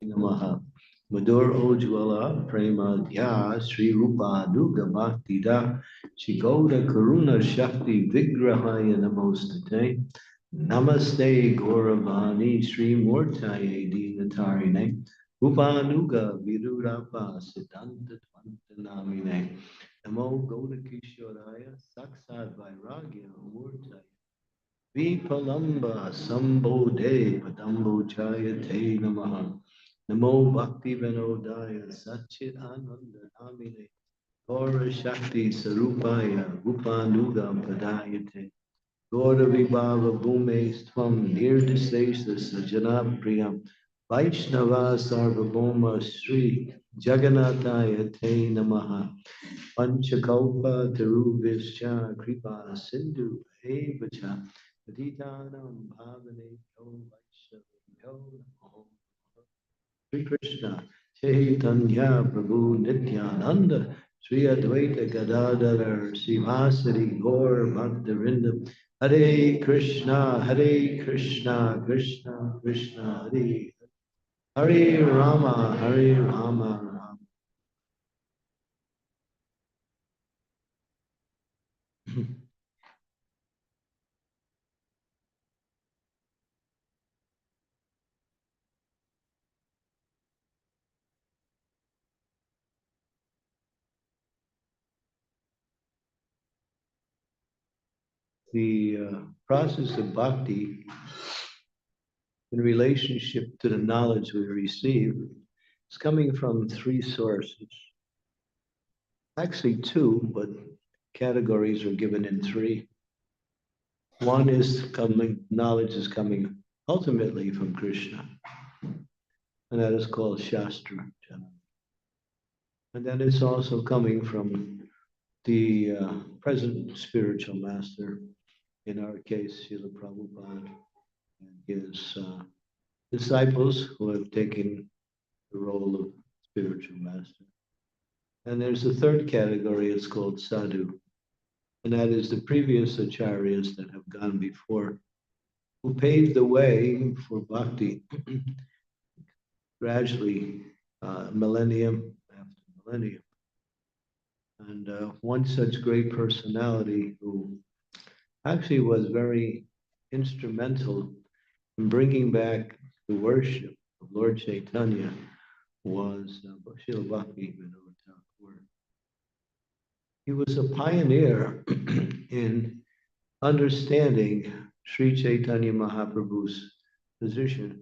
Namaha. Madhur Ojwala Premadhya Sri Rupa Duga Bhaktida Shigoda Karuna Shakti Vigrahaya Namostate Namaste Gauravani Sri Murtaye Dinatarine Rupanuga Virudapa Siddhanta Tvantanamine Namo Goda Kishoraya Saksad Vairagya Murtaye Vipalamba Sambodhe Padambo Jayate Namaha Namo Bhaktivinodaya Satchit Ananda Namine Gaura Shakti Sarupaya Rupanugam Padayate Gaura Vibhava Bhume Stvam Nirdisesa Sajana Priyam Vaishnava Sarvabhoma Sri Jagannathaya Te Namaha Panchakalpa Tarubhischa Kripa Sindhu Evacha Patitanam Bhavane Yo Vaishnavyo Namo Sri Krishna Chaitanya Prabhu Nityananda Sri Advaita Gadadhar Sivasari Gaur Bhaktavinda Hare Krishna Krishna Krishna Hare Hare Rama Rama. The process of bhakti in relationship to the knowledge we receive is coming from three sources. Actually, two, but categories are given in three. One is knowledge is coming ultimately from Krishna, and that is called Shastra. And then it's also coming from the present spiritual master, in our case, Srila Prabhupada, and his disciples who have taken the role of spiritual master. And there's a third category, it's called sadhu. And that is the previous acharyas that have gone before, who paved the way for bhakti, gradually millennium after millennium. And one such great personality who actually was very instrumental in bringing back the worship of Lord Chaitanya was Srila Bhaktivinod Thakur. He was a pioneer in understanding Sri Chaitanya Mahaprabhu's position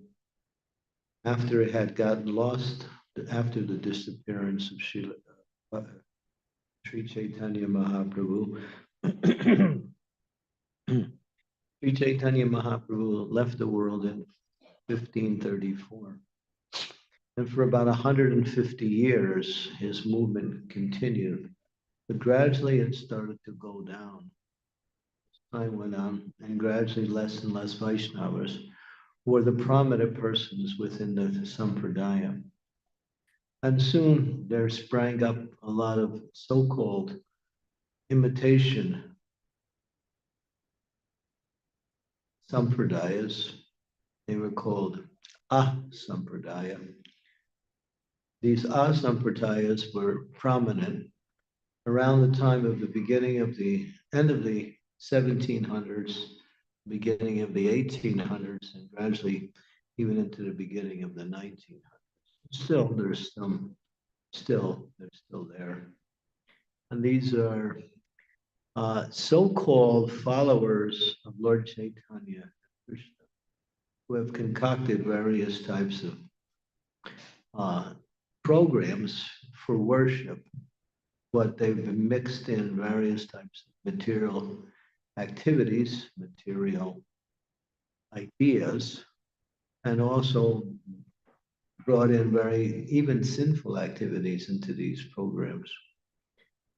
after it had gotten lost after the disappearance of Sri Chaitanya Mahaprabhu. Sri Chaitanya Mahaprabhu left the world in 1534. And for about 150 years, his movement continued. But gradually it started to go down. Time went on, and gradually less and less Vaishnavas were the prominent persons within the Sampradaya. And soon there sprang up a lot of so-called imitation Sampradayas. They were called Asampradaya. These Asampradayas were prominent around the time of the beginning of the end of the 1700s, beginning of the 1800s, and gradually even into the beginning of the 1900s. Still, there's some, they're still there. And these are so-called followers of Lord Chaitanya Krishna, who have concocted various types of programs for worship, but they've mixed in various types of material activities, material ideas, and also brought in very even sinful activities into these programs.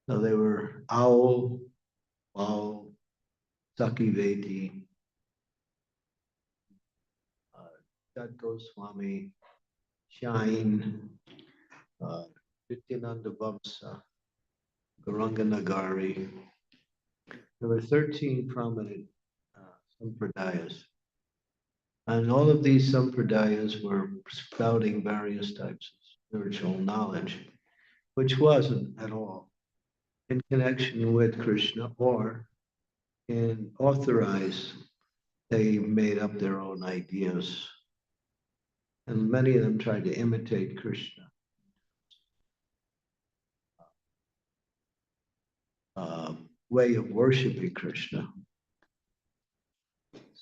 So they were Owl, Wow, Sakiveti, Jat Goswami, Shine, Nityananda Vamsa, Gauranga Nagari. There were 13 prominent sampradayas. And all of these sampradayas were spouting various types of spiritual knowledge, which wasn't at all in connection with Krishna or in authorized. They made up their own ideas. And many of them tried to imitate Krishna. Way of worshiping Krishna.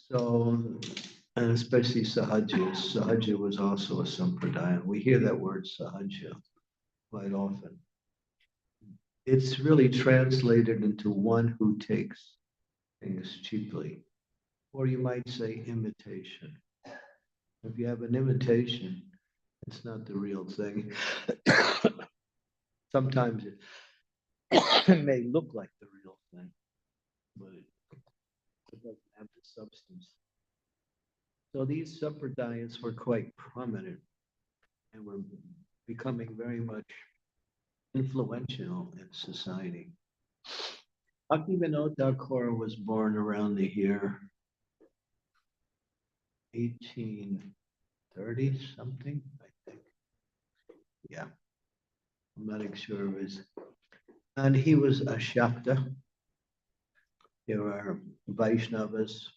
So, and especially Sahaja. Sahaja was also a sampradaya. We hear that word Sahaja quite often. It's really translated into one who takes things cheaply, or you might say imitation. If you have an imitation, it's not the real thing. Sometimes it may look like the real thing, but it doesn't have the substance. So these sampradayas were quite prominent and were becoming very much influential in society. Bhaktivinod Thakur was born around the year 1830 something, I think. Yeah, I'm not sure of his. And he was a Shakta. There are Vaishnavas,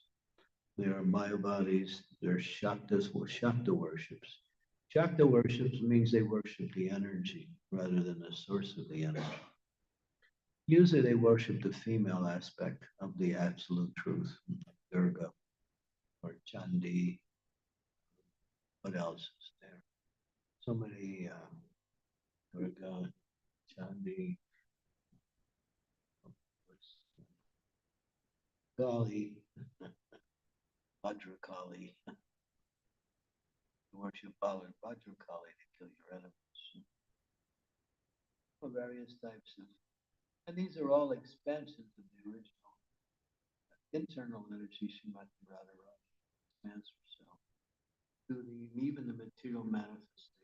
there are Mayavadis, there are Shaktas, Shakta worships. Shakta worships means they worship the energy rather than the source of the energy. Usually they worship the female aspect of the absolute truth, like Durga or Chandi. What else is there? So many Durga, Chandi, Kali, Bhadrakali. You worship Bala and Bhadrakali to kill your enemies. For various types of, and these are all expansions of the original internal energy Srimati Radharani expands herself to the even the material manifestation.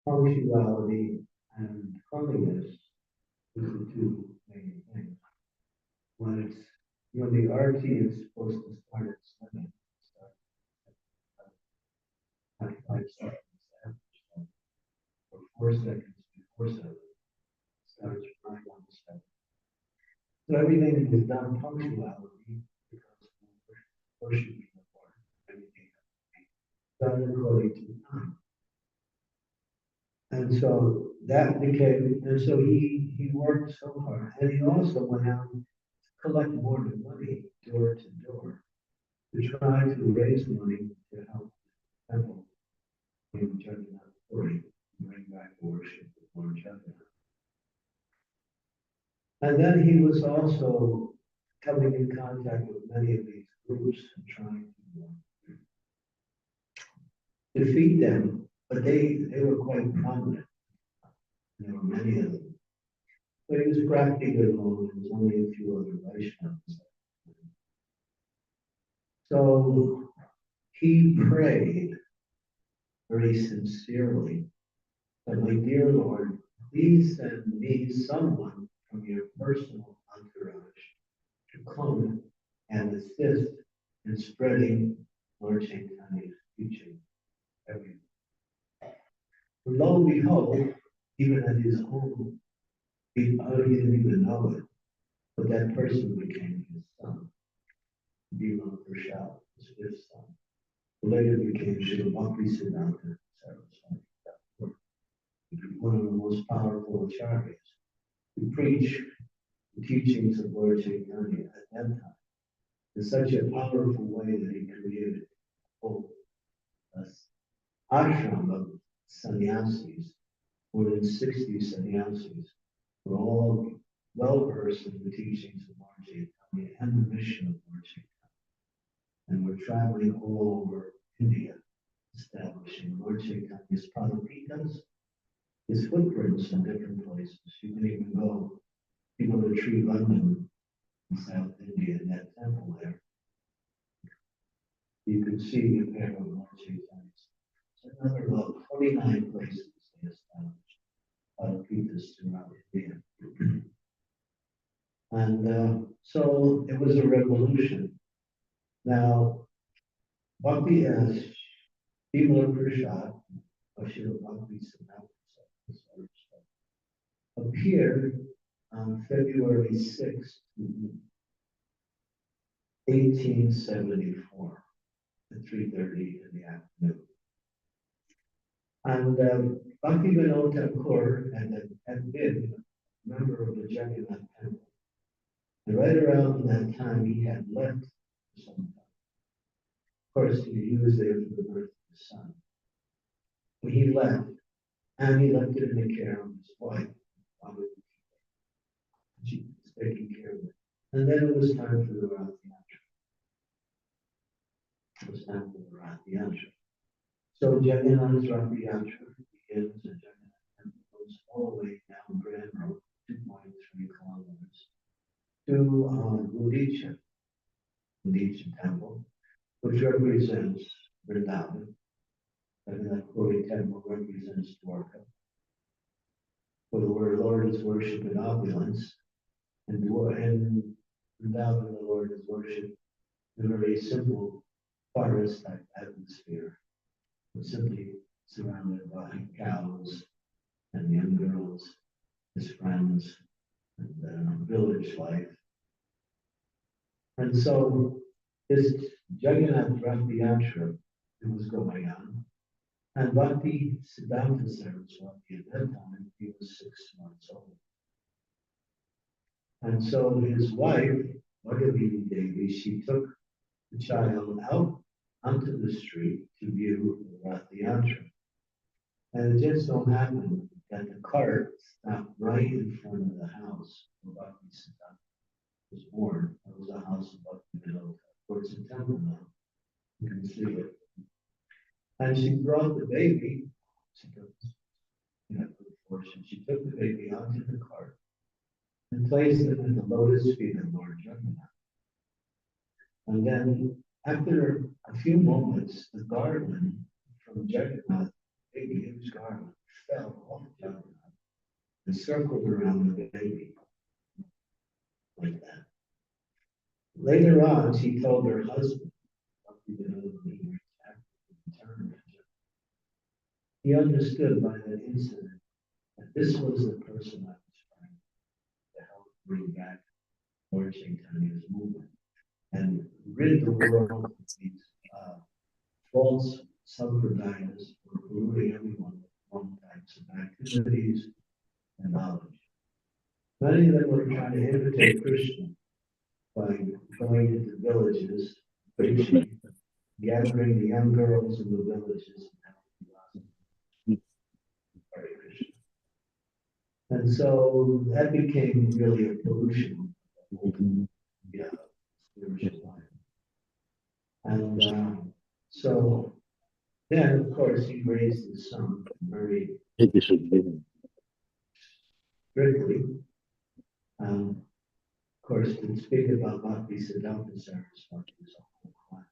punctuality and cleanliness is the two main things. When it's, the RT is supposed to start at 7, start at 5 seconds after 7, or 4 seconds before 7, starts right on the 7. So everything is done punctuality because worshiping the Lord, everything has to be done according to time. And so that became, and so he worked so hard, and he also went out to collect more money door to door to try to raise money to help the temple in Jagannath Puri, bring back worship of Lord Jagannath. And then he was also coming in contact with many of these groups and trying to defeat them, but they were quite prominent. There were many of them. So he was practically alone. There was only a few other Vaishnavas. So he prayed very sincerely that, my dear Lord, please send me someone from your personal entourage to come and assist in spreading Lord Chaitanya's teaching everywhere. Lo and behold, even at his home, he didn't even know it, but that person became his son, Bhima Prasad, his fifth son. Who later became Srila Bhaktivinod Thakur, one of the most powerful acharyas, to preach the teachings of Lord Chaitanya at that time in such a powerful way that he created a whole ashram of sannyasis, more than 60 sannyasis, were all well versed in the teachings of Lord Chaitanya and the mission of Lord Chaitanya. And were traveling all over India, establishing Lord Chaitanya's padapitas, his footprints in different places. You can even go to Trivandrum in South India, in that temple there. You can see the pair of Lord Chaitanya's. It's another about 49 places they established padapitas throughout India. And so it was a revolution. Now, Bhakti as Bhima Prasad, Ashila Bhakti appeared on February 6th, 1874 at 3:30 in the afternoon. And Bhaktivinod Thakur had been a member of the Jagannath Temple. And right around that time, he had left for some time. Of course, he was there for the birth of his son. But he left, and he left it in the care of his wife. She was taking care of it. And then it was time for the Rath Yatra. It was time for the Rath Yatra. So Jagannath's Rath Yatra begins at Jagannath Temple, goes all the way down Grand Road, 2.3 kilometers, to Gudicha Temple, which represents Vrindavan. Jagannath Puri Temple represents Dwarka. For the word Lord is worship in opulence, and Vrindavan, the Lord is worship in a very simple forest type atmosphere, simply surrounded by cows and young girls, his friends, and village life. And so this Jagannath Rath Yatra, it was going on. And Bhakti Siddhanta Saraswati at that time, he was 6 months old. And so his wife, Bhagavati Devi, she took the child out onto the street to view the Rath Yatra. And it just so happened that the cart stopped right in front of the house where Bhakti Siddhanta was born. It was a house of Bhaktivinod Thakur. It's a temple now. You can see it. And she brought the baby. She took the baby onto the cart and placed it at the lotus feet of Lord Jagannath. And then, after a few moments, the garland from Jagannath, big huge garland, fell off Jagannath and circled around the baby like that. Later on, she told her husband, he understood by that incident that this was the person I was trying to help bring back Lord Chaitanya's movement and rid the world of these false sampradayas for polluting everyone with wrong types of activities and knowledge. Many of them were trying to imitate Krishna by going into villages, preaching, gathering the young girls in the villages and Hare Krishna. And so that became really a pollution of the spiritual life. And so then, of course, he raised his son very strictly. Of course, to speak about Bhakti Siddhanta Saraswati is a whole class.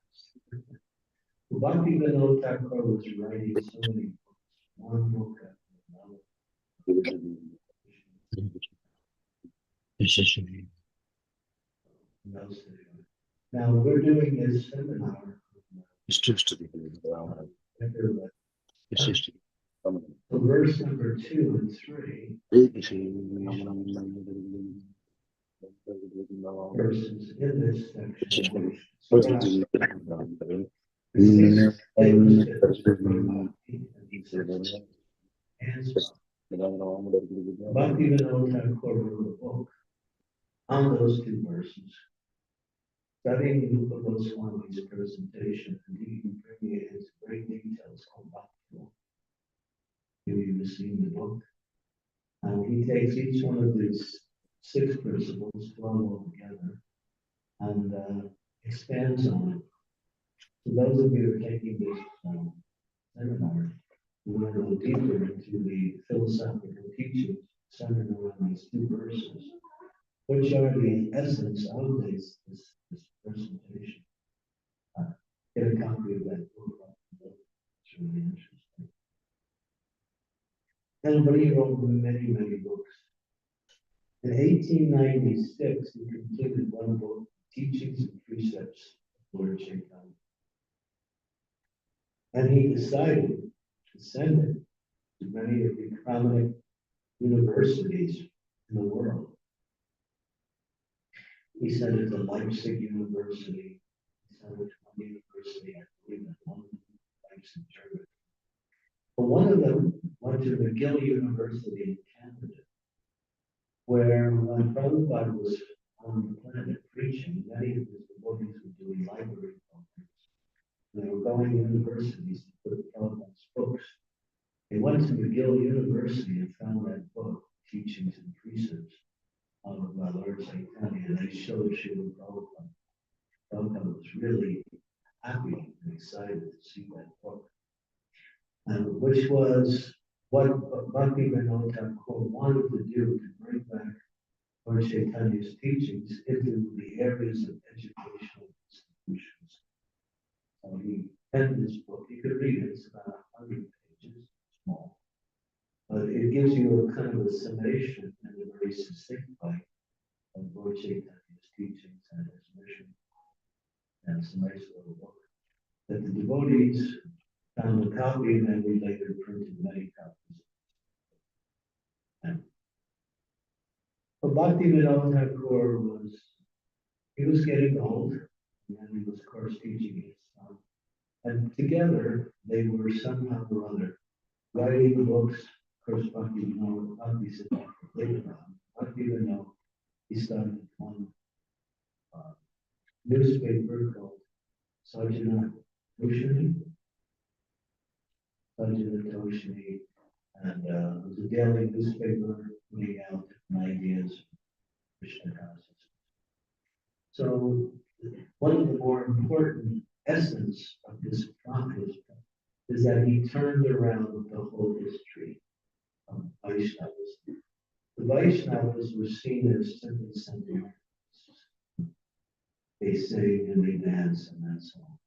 Bhaktivinod Thakur was writing so many books, one book after another. Now we're doing this seminar. So verse number 2 and 3. Verses in this section. Bhaktivinod Thakur wrote a book on those two verses, studying Goswami's presentation, and he can bring it into great details called Bhakti. You've seen the book. And he takes each one of these 6 principles, 12 altogether, and expands on it. So those of you who are taking this seminar, we want to go deeper into the philosophical teachings centered around these 2 verses, which are the essence of this presentation. Get a copy of that book. It's really interesting. And he wrote many, many books. In 1896, he completed one book, Teachings and Precepts of Lord Chaitanya. And he decided to send it to many of the prominent universities in the world. He sent it to Leipzig University. He sent it to one university, I believe, in London, Leipzig, Germany. But one of them went to McGill University in Canada, where when Prabhupada was on the planet preaching, many of his devotees were doing library programs. They were going to universities to put Prabhupada's books. They went to McGill University and found that book, Teachings and Precepts of Lord Chaitanya, and they showed Srila Prabhupada. Prabhupada was really happy and excited to see that book, and which was what Bhaktivinod Thakur wanted to do, to bring back Lord Chaitanya's teachings into the areas of educational institutions. So he penned this book. You could read it, it's about 100 pages, small. But it gives you a kind of a summation and a very succinct way of Lord Chaitanya's teachings and his mission. And it's a nice little book that the devotees found a copy, and then we later printed many copies. But Bhaktivinod Thakur was getting old, and he was, of course, teaching his son. And together, they were somehow or other writing books. Of course, Bhakti said later on. Bhaktivinod, he started one newspaper called Sajjana Toshini. Sajjana Toshini, and it was a daily newspaper putting out different ideas, Krishna consciousness. So, one of the more important essence of this prophet is that he turned around the whole history of Vaishnavas. The Vaishnavas were seen as simply sentimentalists. They sing and they dance and that's all.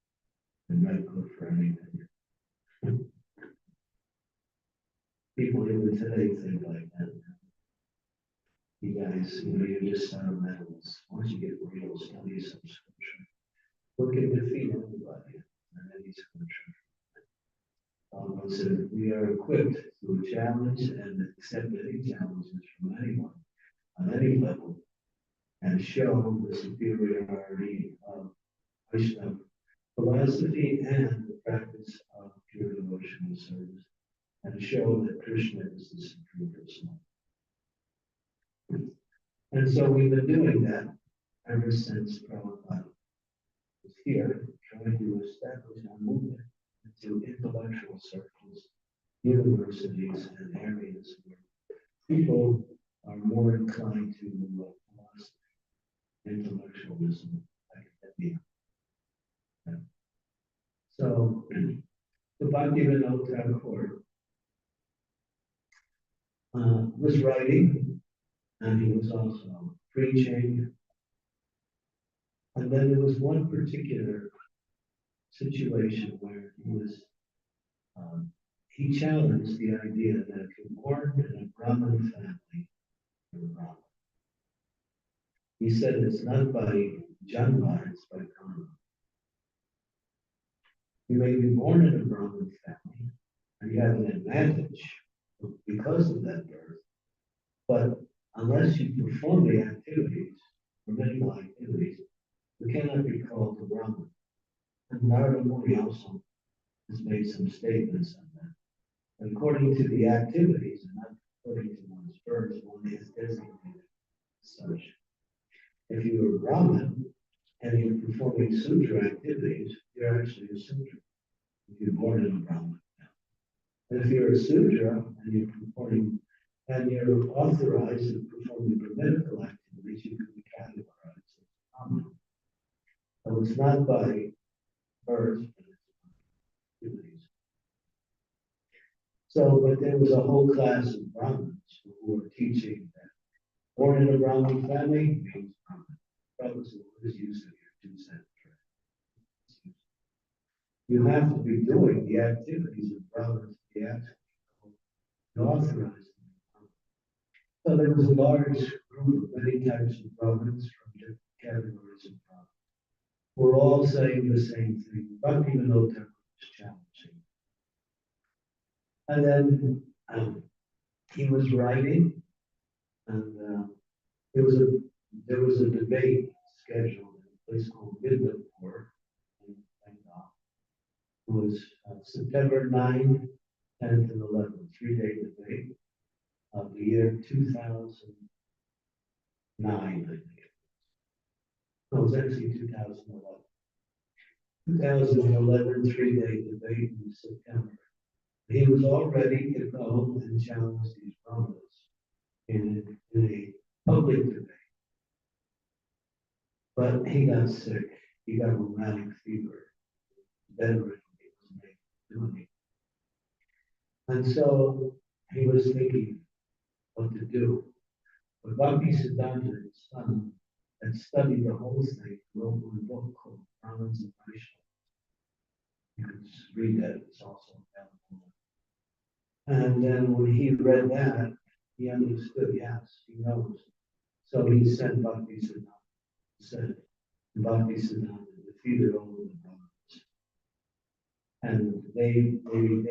And not good for anything. He they would today think like that. You guys, you're just sentimentalists. Once you get real, study some scripture. What can defeat anybody in any scripture? So we are equipped to challenge and accept any challenges from anyone on any level and show the superiority of Vaishnava philosophy and the practice of pure devotional service and show that Krishna is the supreme personality. And so we've been doing that ever since Prabhupada was here, trying to establish a movement into intellectual circles, universities, and areas where people are more inclined to philosophy, intellectualism, academia. Yeah. So, the Bhaktivinod Thakur was writing, and he was also preaching. And then there was one particular situation where he challenged the idea that if you're born in a Brahmin family, you're a Brahmin. He said it's not by Janma, it's by karma. You may be born in a Brahmin family, and you have an advantage because of that birth, but unless you perform the activities, ritual activities, you cannot be called a Brahmin. And Narada Muni also has made some statements on that. And according to the activities, and not according to one's birth, one is designated as such. If you're a Brahmin and you're performing sutra activities, you're actually a sutra. If you're born in a Brahmin. And if you're a sutra and you're performing and you're authorized to perform the Brahminical activities, you can be categorized as Brahmin. So it's not by birth, but it's by activities. So, but there was a whole class of Brahmins who were teaching that born in a Brahmin family means Brahmin. Brahmins is used to your 2 cents. You have to be doing the activities of Brahmins to be actually authorized. So there was a large group of many types of Brahmins from different categories of Brahmins. We're all saying the same thing. Bhaktivinod Thakur was challenging. And then he was writing, and there was a debate scheduled in a place called Midnapur in Bengal. It was September 9th, 10th, and 11th, 3-day debate of the year 2009, I think. No, it was actually 2011. 2011, 3-day debate in September. He was all ready to go and challenge these Brahmins in a public debate. But he got sick. He got rheumatic fever. Bedridden. He wasn't able to do anything. And so he was thinking what to do. But Bhaktisiddhanta, his son, had studied the whole thing, wrote a book called Brahmins and Vaishnavas. You can read that, it's also available. And then when he read that, he understood, yes, he knows. So he sent Bhaktisiddhanta. He said, Bhaktisiddhanta defeated all of the Brahmins. And they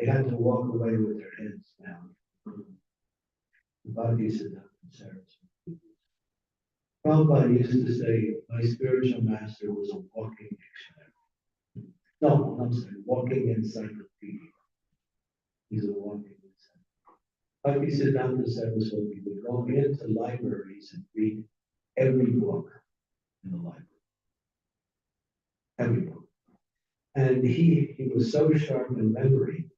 had to walk away with their heads down. Bhaktisiddhanta Saraswati. Prabhupada used to say, my spiritual master was a walking dictionary. No, I'm sorry, walking encyclopedia. He's a walking encyclopedia. Bhaktisiddhanta Saraswati would go into libraries and read every book in the library. Every book. And he was so sharp in memory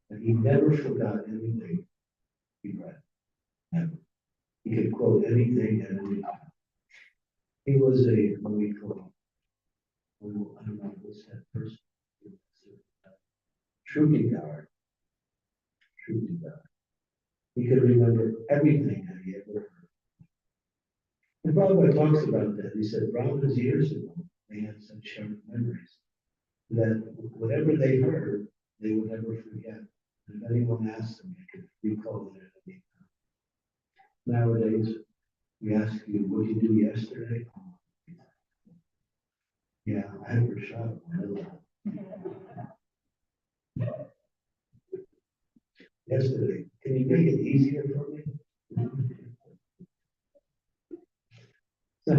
that he never forgot anything he read. Never. He could quote anything at any time. He was what we call, I don't know what's that person, Shruti-gar. He could remember everything that he ever heard. And Prabhupada talks about that. He said, Brahmins years ago, they had such sharp memories that whatever they heard, they would never forget. If anyone asks them, they can recall it at any time. Nowadays, we ask you, what did you do yesterday? Yeah, I had a shot of vanilla. Yesterday, can you make it easier for me? So,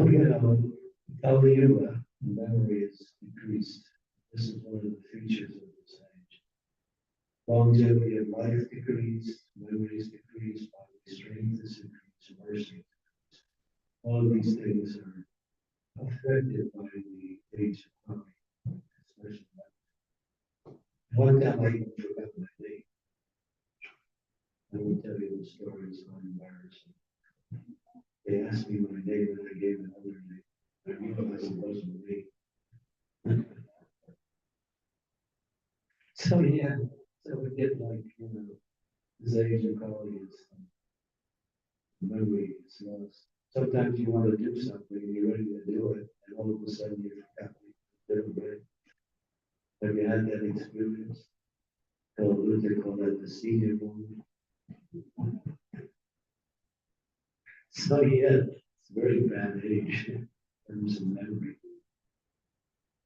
tell you, memory is decreased. This is one of the features of this age. Longevity of life decreased, memories decreased, bodily strength is increased, mercy is decreased. All of these things are affected by the age of time, especially one time I even forgot my name. I will tell you the story, it's not embarrassing. They asked me my name and I gave another name. I realized it wasn't me. So yeah, so we get like, this age of calling is memory is lost. Sometimes you want to do something and you're ready to do it, and all of a sudden you forgot it. Have you had that experience? They call that the senior moment. So yeah, it's a very bad age in terms of memory.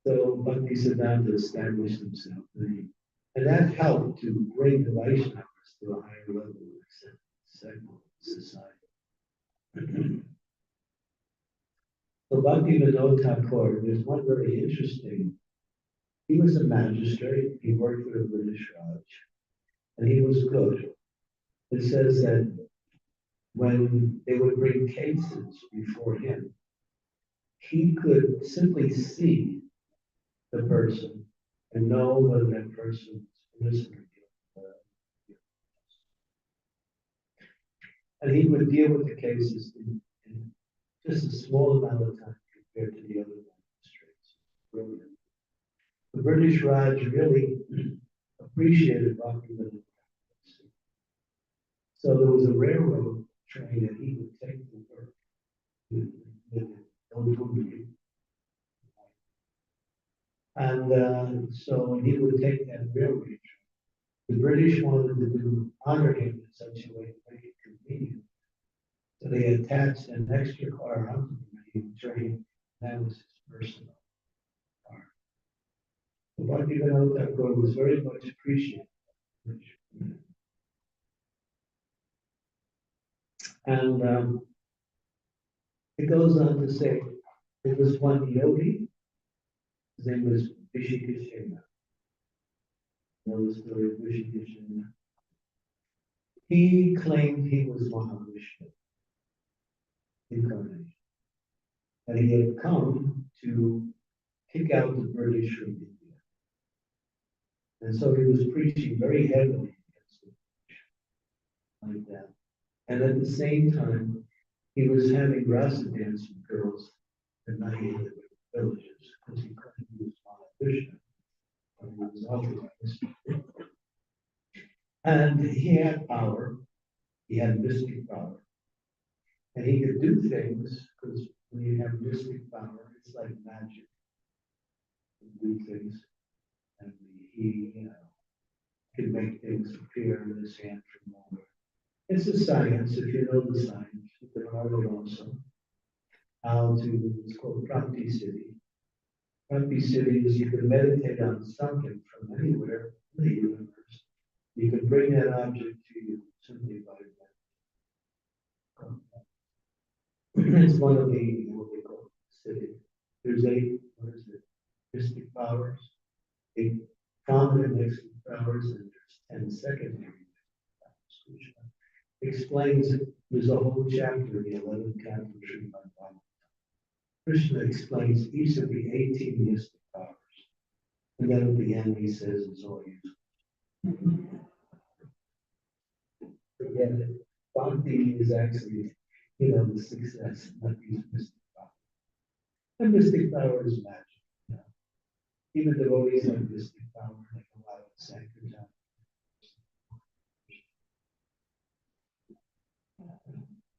So Bhaktisiddhanta established himself, and that helped to bring the Vaishnavas to a higher level of secular society. So Bhaktivinod Thakur, there's one very interesting. He was a magistrate. He worked for the British Raj, and he was good. It says that when they would bring cases before him, he could simply see the person and know whether that person was innocent or guilty. And he would deal with the cases in just a small amount of time compared to the other magistrates. Brilliant. The British Raj really appreciated Bhaktivinod. So there was a railroad train that he would take to work. And so he would take that railway train. The British wanted to honor him in such a way to make it convenient. So they attached an extra car onto the train. That was his personal car. So Bhaktivinod Thakur was very much appreciated. And it goes on to say, there was one yogi, his name was Vishikeshana. You know the story of Vishikeshana? He claimed he was Mahavishnu incarnation. And he had come to kick out the British from India. And so he was preaching very heavily against the British, like that. And at the same time, he was having rasa dance with girls at night in the villages because he couldn't use Mahavishnu. He was authorized. And he had power, he had mystic power. And he could do things, because when you have mystic power, it's like magic. You do things, and he, can make things appear in the sand from nowhere. It's a science, if you know the science, you can learn it also. It's called Prapti City. Prapti City is you can meditate on something from anywhere in the universe. You can bring that object to you simply by that. It's one of the, what they call city. There's 8, mystic powers, 8 prominent mystic powers, and there's 10 secondary powers, which explains, there's a whole chapter in the 11th canto of Srimad Bhagavatam. Krishna explains each of the 18 mystic powers. And then at the end he says it's all useful. Forget it. Bhakti is actually, the success, not these mystic powers. And mystic power is magic. Even devotees have mystic power, like a lot of sankirtan.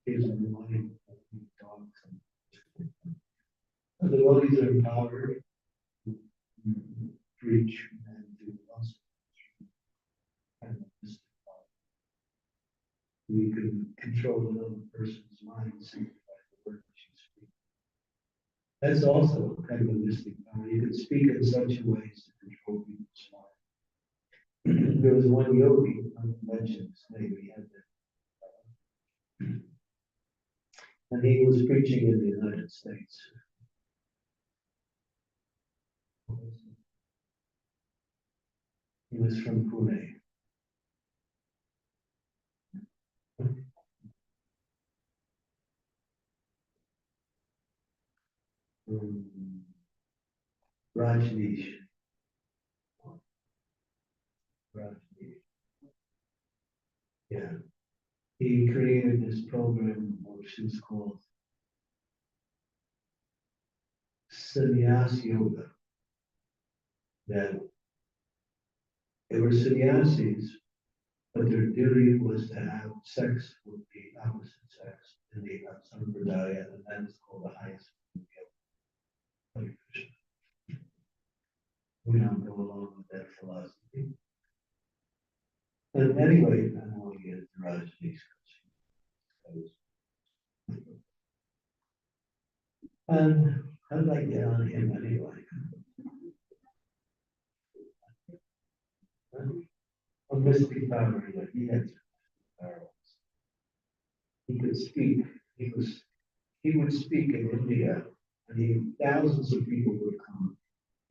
Here's a line of dogs. The devotees are empowered to preach and to also kind of mystic We can control another person's mind simply by the words you speak. That's also kind of a mystic power. You can speak in such ways to control people's mind. There was one yogi, I mentioned his name, he had that, and he was preaching in the United States. He was from Pune. Rajneesh. Rajneesh. Yeah. He created this program which is called Sannyas Yoga. That they were sannyasis, but their duty was to have sex with the opposite sex in the sampradaya, and that is called the highest form of yoga. We don't go along with that philosophy. And anyway, I know he is Rajneesh. And I'd like to get on him anyway. A mystic power that he had powers. He could speak. He would speak in India, and thousands of people would come,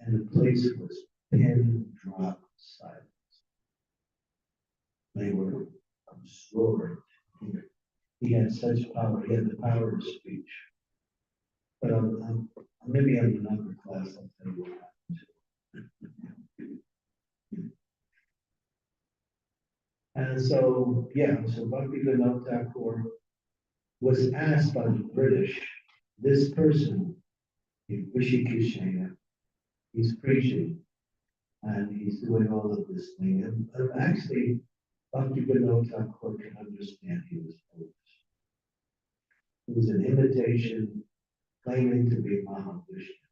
and the place was pin drop silence. They were absorbed. He had such power. He had the power of speech. But maybe in another class I'll tell you what happened. And so, so Bhaktivinod Thakur was asked by the British, this person, Rishikeshana, he's preaching and he's doing all of this thing. And actually, Bhaktivinod Thakur can understand he was Polish. It was an imitation claiming to be Mahavishnu.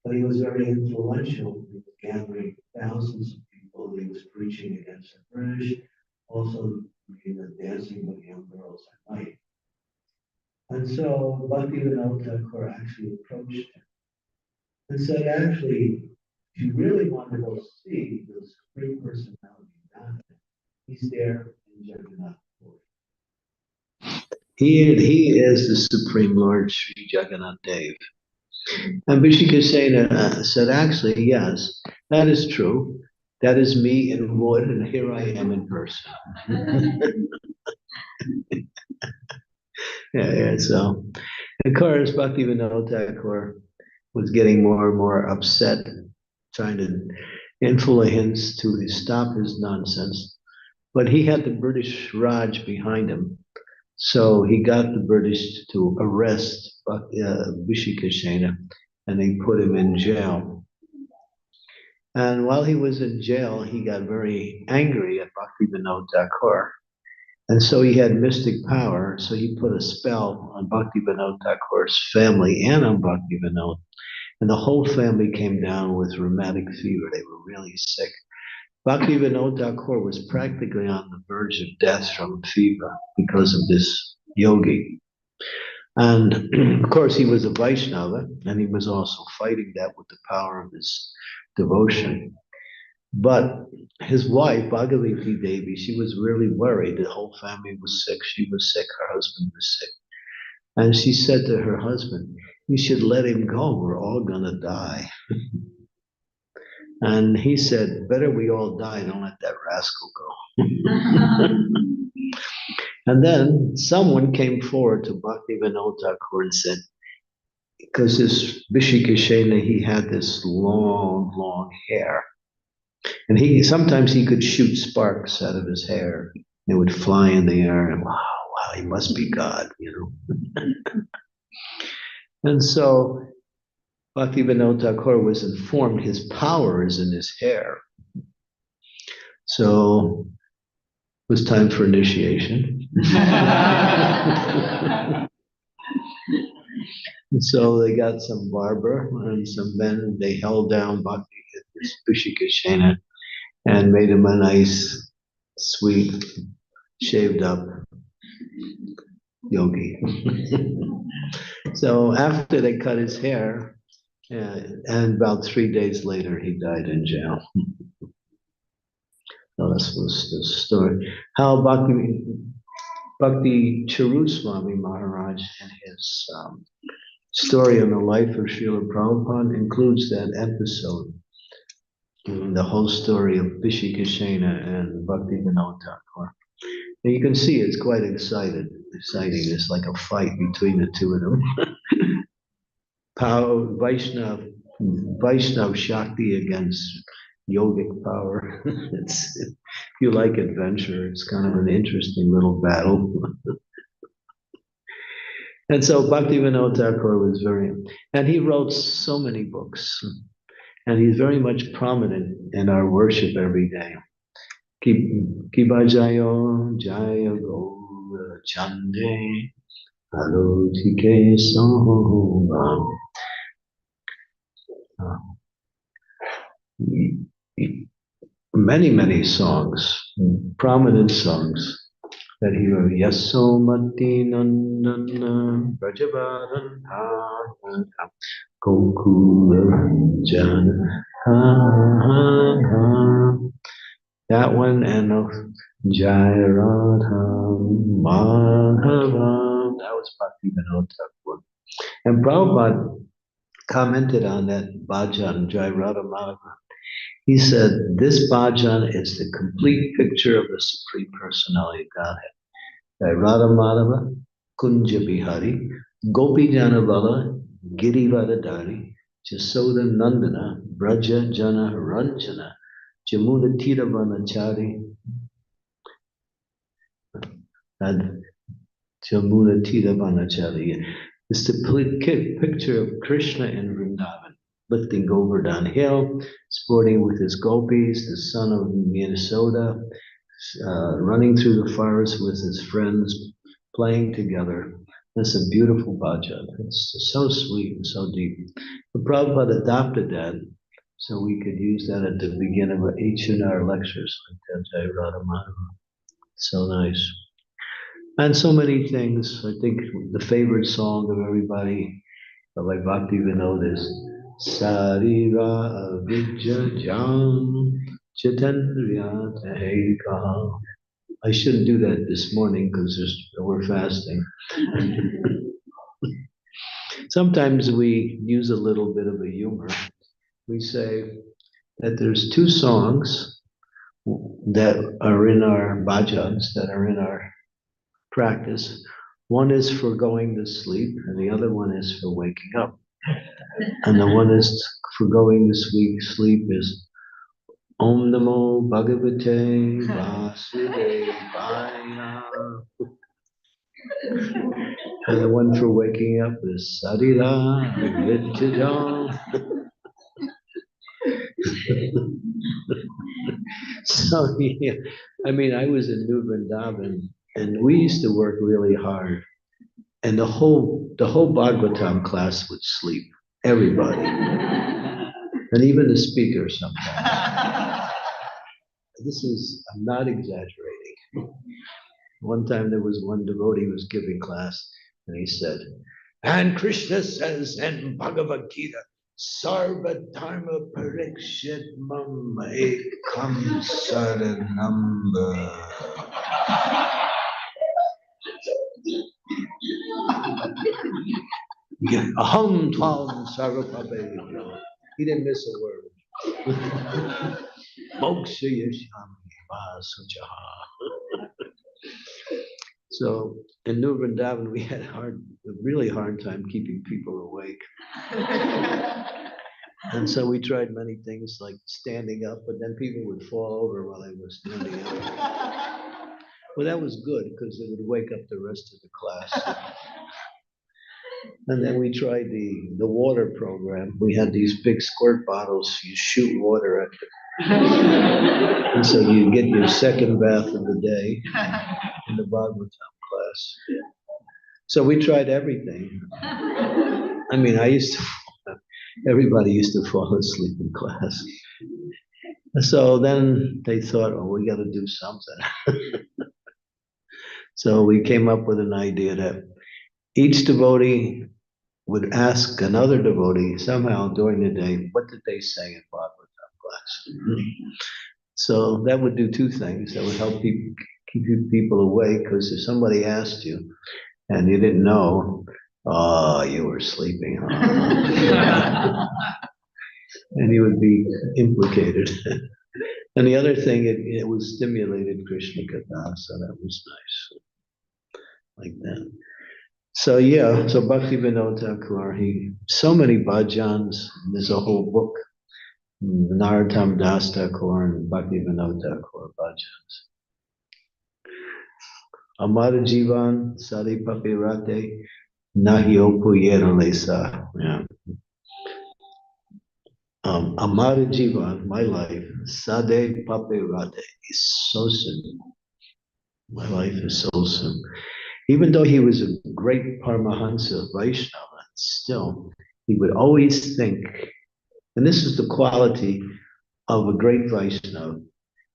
But he was very influential. He was gathering thousands of people. He was preaching against the British, also dancing with young girls at night. And so Bhaktivinod Thakur actually approached him and said, actually, if you really want to go see the Supreme Personality of Godhead, he's there in Jagannath Puri. He is the Supreme Lord Sri Jagannath Dev. And Vishikasena said, actually, yes, that is true. That is me in wood, and here I am in person. So, of course, Bhaktivinod Thakur was getting more and more upset, trying to influence to stop his nonsense. But he had the British Raj behind him. So he got the British to arrest Vishikasena, and they put him in jail. And while he was in jail, he got very angry at Bhaktivinod Thakur. And so he had mystic power, so he put a spell on Bhaktivinod Thakur's family and on Bhaktivinod. And the whole family came down with rheumatic fever. They were really sick. Bhaktivinod Thakur was practically on the verge of death from fever because of this yogi. And of course, he was a Vaishnava, and he was also fighting that with the power of his devotion. But his wife, Bhagavati Devi, she was really worried. The whole family was sick. She was sick. Her husband was sick. And she said to her husband, you should let him go. We're all going to die. And he said, better we all die. Don't let that rascal go. And then someone came forward to Bhaktivinod Thakur and said, because this Vishikeshana, he had this long hair. And sometimes he could shoot sparks out of his hair. They would fly in the air, and wow, he must be God, And so Bhaktivinod Thakur was informed his power is in his hair. So it was time for initiation. And so they got some barber and some men. They held down Bhakti Vishikeshana and made him a nice, sweet shaved up yogi. So after they cut his hair, and about 3 days later, he died in jail. So this was the story. How Bhakti Swami Maharaj in his story on the life of Srila Prabhupada includes that episode, the whole story of Vishikashena and Bhaktivinod Thakur. And you can see it's quite exciting. It's like a fight between the two of them. Power, Vaishnav Shakti against yogic power. If you like adventure, it's kind of an interesting little battle. And so Bhaktivinod Thakur was and he wrote so many books, and he's very much prominent in our worship every day. Kiba Jayo Jaya Gaura Chande Alotike Soham. Many songs, prominent songs that he wrote. Yasomati Nandana Brajavaran Gokula Jana. That one, and Jaya Radha Madhava. That was Bhaktivinod Thakur. And Prabhupada commented on that bhajan, Jaya Radha Madhava. He said, this bhajan is the complete picture of the Supreme Personality of Godhead. Jaya Radha Madhava, Kunja Bihari, Gopi Janavala, Girivada Dari, Jasoda Nandana, Braja Jana Ranjana, Jamuna Tiravanachari, and Jamuna Tiravanachari. It's the picture of Krishna in Vrindavan, lifting Govardhan Hill, sporting with his gopis, the son of Minnesota, running through the forest with his friends, playing together. It's a beautiful bhajan. It's so sweet and so deep. But Prabhupada adopted that, so we could use that at the beginning of each of our lectures, like that Jai Radha Madhava. So nice. And so many things. I think the favorite song of everybody, by Bhaktivinod, is Sarira Avidya Jam Chaitandriya Tehika. I shouldn't do that this morning because we're fasting. Sometimes we use a little bit of a humor. We say that there's two songs that are in our bhajans, that are in our practice. One is for going to sleep, and the other one is for waking up. And the one is for going to sleep is Om Namo Bhagavate Vasudevaya. And the one for waking up is Sarira Vidyajam. So yeah, I mean, I was in New Vrindavan, and we used to work really hard, and the whole Bhagavatam class would sleep. Everybody, and even the speaker sometimes. I'm not exaggerating. One time there was one devotee who was giving class, and he said, and Krishna says in Bhagavad Gita, Sarva Dharma Parikshit Mam Ekam Saranamba. Aham Tvam Sarvapabe. He didn't miss a word. Moksha Yashami Vasujaha. So in New Vrindavan, we had a really hard time keeping people awake. And so we tried many things like standing up, but then people would fall over while they were standing up. Well, that was good because it would wake up the rest of the class. And then we tried the water program. We had these big squirt bottles. You shoot water at them. And so you get your second bath of the day in the Bhagavatam class. So we tried everything. I mean, everybody used to fall asleep in class. So then they thought, oh, we got to do something. So we came up with an idea that each devotee would ask another devotee somehow during the day, what did they say in Bhagavatam class? So that would do two things. That would help people, keep people awake, because if somebody asked you and you didn't know, oh, you were sleeping, huh? And you would be implicated. And the other thing, it was stimulated Krishna Katha, so that was nice, like that. So yeah, so Bhaktivinod Thakur, so many bhajans, there's a whole book, Narottam Das Thakur and Bhaktivinod Thakur bhajans. Amar Jivan Sari Papirate Nahiopu Yeralesa. Yeah. Amar Jivan, my life, Sade Papirate is so simple. My life is so simple. Even though he was a great Paramahansa Vaishnava, still, he would always think, and this is the quality of a great Vaishnava,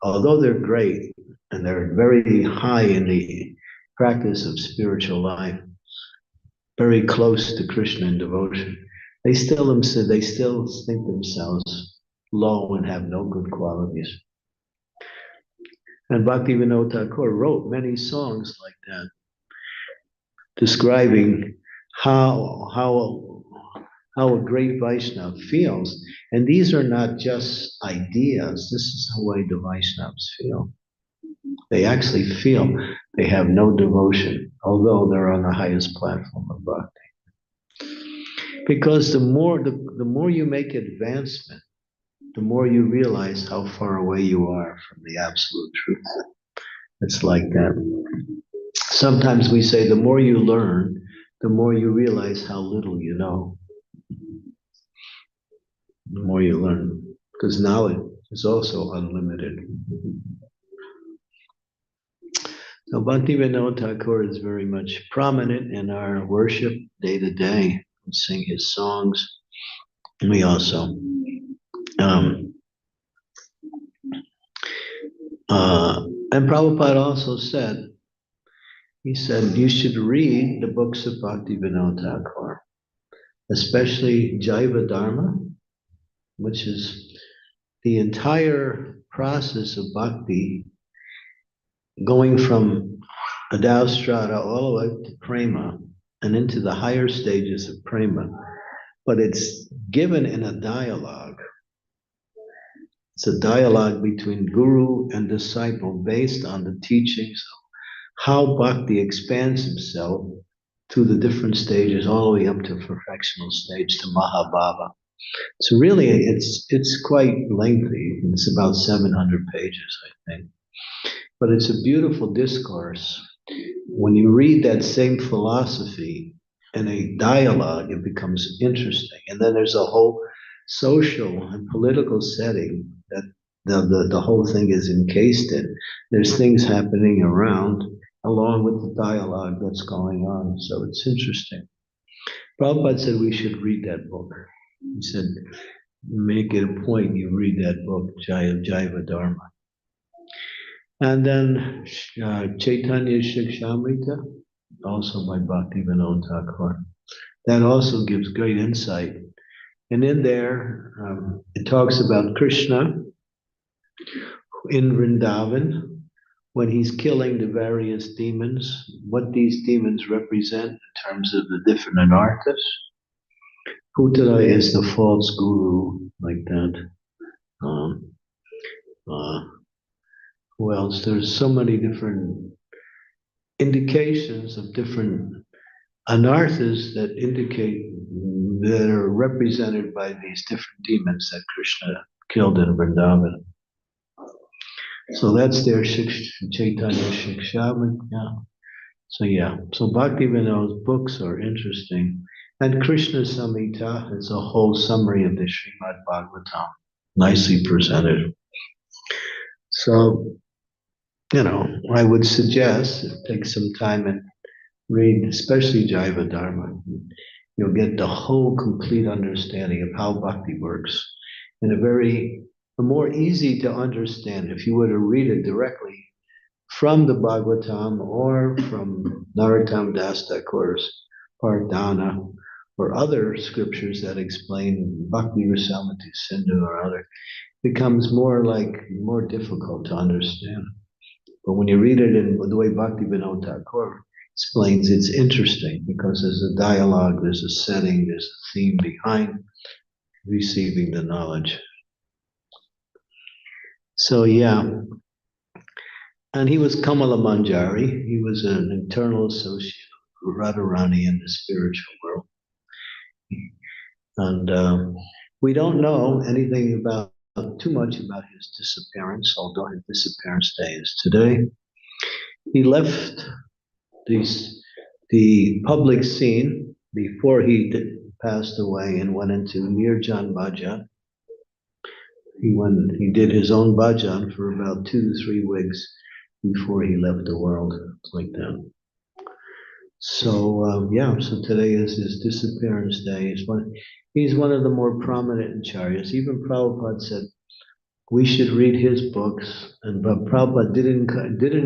although they're great and they're very high in the practice of spiritual life, very close to Krishna in devotion, they still think themselves low and have no good qualities. And Bhaktivinod Thakur wrote many songs like that, describing how a great Vaishnava feels. And these are not just ideas. This is the way the Vaishnavas feel. They actually feel they have no devotion, although they're on the highest platform of bhakti. Because the more you make advancement, the more you realize how far away you are from the absolute truth. It's like that. Sometimes we say the more you learn, the more you realize how little you know. The more you learn, because knowledge is also unlimited. So Bhaktivinod Thakur is very much prominent in our worship day to day. We sing his songs. We also and Prabhupada also said, he said, you should read the books of Bhaktivinod Thakur, especially Jaiva Dharma, which is the entire process of bhakti, going from Adaustrata all the way to Prema and into the higher stages of Prema, but it's given in a dialogue. It's a dialogue between guru and disciple based on the teachings of how bhakti expands himself to the different stages, all the way up to perfectional stage, to Mahabhava. So really, it's quite lengthy. It's about 700 pages, I think. But it's a beautiful discourse. When you read that same philosophy in a dialogue, it becomes interesting. And then there's a whole social and political setting that the whole thing is encased in. There's things happening around along with the dialogue that's going on. So it's interesting. Prabhupada said we should read that book. He said, make it a point you read that book, Jaiva Dharma. And then Chaitanya Shikshamrita, also by Bhaktivinod Thakur. That also gives great insight. And in there, it talks about Krishna in Vrindavan, when he's killing the various demons, what these demons represent in terms of the different anarthas. Putara is the false guru, like that. Who else? There's so many different indications of different anarthas that indicate that are represented by these different demons that Krishna killed in Vrindavan. So that's their Chaitanya Shikshamrita. So yeah, so Bhaktivinod's books are interesting. And Krishna Samhita is a whole summary of the Srimad Bhagavatam, nicely presented. So, I would suggest take some time and read, especially Jaiva Dharma. You'll get the whole complete understanding of how bhakti works in a more easy to understand. If you were to read it directly from the Bhagavatam or from Narottam Das Thakur's Pardana or other scriptures that explain Bhakti Rasamrita Sindhu or other, becomes more difficult to understand. But when you read it in the way Bhaktivinod Thakur explains, it's interesting because there's a dialogue, there's a setting, there's a theme behind receiving the knowledge. So yeah, and he was Kamala Manjari. He was an internal associate of Radharani in the spiritual world. And we don't know anything about too much about his disappearance, although his disappearance day is today. He left the public scene before he passed away and went into Nirjan Bhajan. He did his own bhajan for about 2 to 3 weeks before he left the world, like that. So so today is his disappearance day. He's one of the more prominent acharyas. Even Prabhupada said we should read his books, but Prabhupada didn't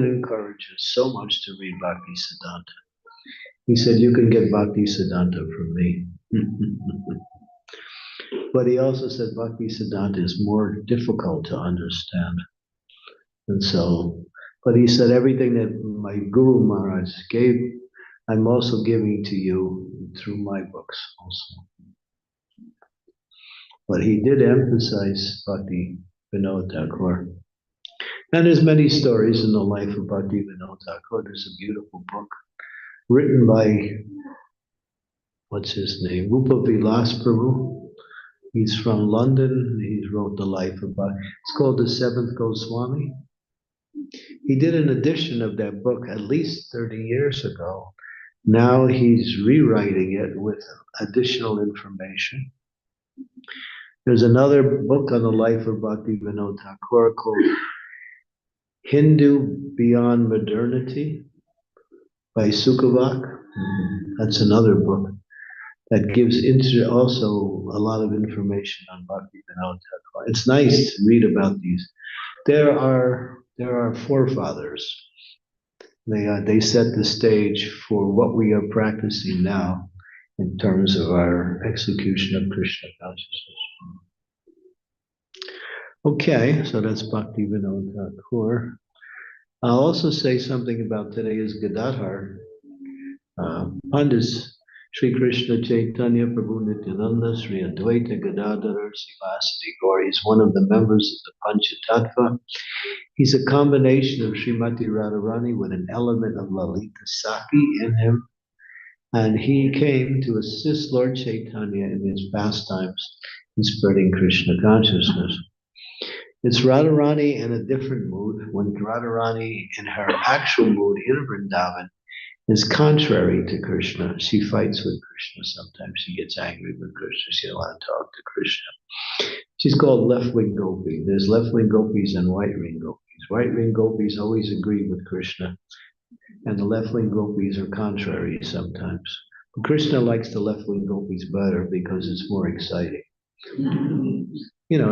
encourage us so much to read Bhakti Siddhanta. He said, you can get Bhakti Siddhanta from me. But he also said Bhakti Siddhanta is more difficult to understand. And so, but he said everything that my Guru Maharaj gave, I'm also giving to you through my books also. But he did emphasize Bhaktivinod Thakur. And there's many stories in the life of Bhaktivinod Thakur. There's a beautiful book written by, what's his name? Rupa Vilas Prabhu. He's from London. He wrote the life of Bhakti. It's called The Seventh Goswami. He did an edition of that book at least 30 years ago. Now he's rewriting it with additional information. There's another book on the life of Bhaktivinod Thakur called Hindu Beyond Modernity by Sukhavak. That's another book that gives also a lot of information on Bhaktivinod Thakur. It's nice to read about these. There are forefathers. They set the stage for what we are practicing now in terms of our execution of Krishna consciousness. Okay, so that's Bhaktivinod Thakur. I'll also say something about today is Gadadhar. Pandits Sri Krishna Chaitanya Prabhu Nityananda Sri Advaita Gadadhar Sivasadi Gauri is one of the members of the Panchatattva. He's a combination of Srimati Radharani with an element of Lalita Saki in him. And he came to assist Lord Chaitanya in his pastimes in spreading Krishna consciousness. It's Radharani in a different mood, when Radharani in her actual mood in Vrindavan is contrary to Krishna. She fights with Krishna sometimes. She gets angry with Krishna. She doesn't want to talk to Krishna. She's called left-wing gopi. There's left-wing gopis and right-wing gopis. Right-wing gopis always agree with Krishna, and the left-wing gopis are contrary sometimes. But Krishna likes the left-wing gopis better because it's more exciting.